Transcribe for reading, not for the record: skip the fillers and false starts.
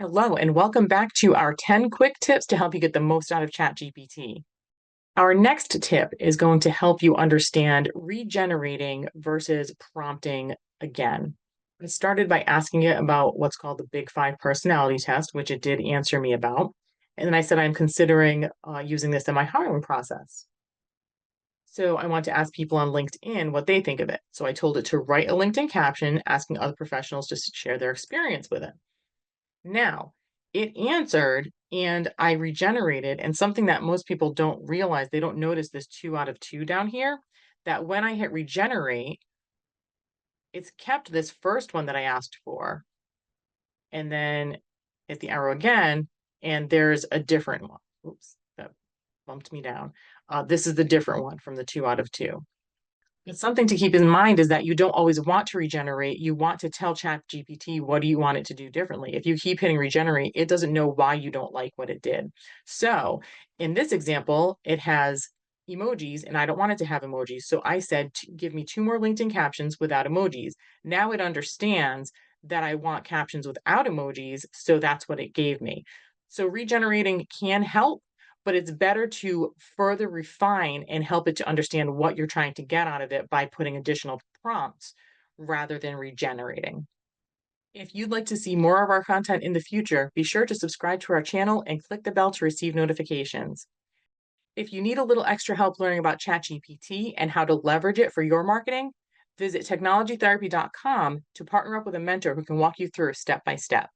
Hello, and welcome back to our 10 quick tips to help you get the most out of ChatGPT. Our next tip is going to help you understand regenerating versus prompting again. I started by asking it about what's called the Big Five personality test, which it did answer me about. And then I said I'm considering using this in my hiring process. So I want to ask people on LinkedIn what they think of it. So I told it to write a LinkedIn caption asking other professionals to share their experience with it. Now, it answered and I regenerated. And something that most people don't realize, they don't notice this 2 out of 2 down here, that when I hit regenerate, it's kept this first one that I asked for. And then hit the arrow again, and there's a different one. Oops, that bumped me down. This is the different one from the 2 out of 2. But something to keep in mind is that you don't always want to regenerate. You want to tell ChatGPT what do you want it to do differently. If you keep hitting regenerate, it doesn't know why you don't like what it did. So in this example, it has emojis and I don't want it to have emojis. So I said, give me 2 more LinkedIn captions without emojis. Now it understands that I want captions without emojis. So that's what it gave me. So regenerating can help, but it's better to further refine and help it to understand what you're trying to get out of it by putting additional prompts rather than regenerating. If you'd like to see more of our content in the future, be sure to subscribe to our channel and click the bell to receive notifications. If you need a little extra help learning about ChatGPT and how to leverage it for your marketing, visit technologytherapy.com to partner up with a mentor who can walk you through step by step.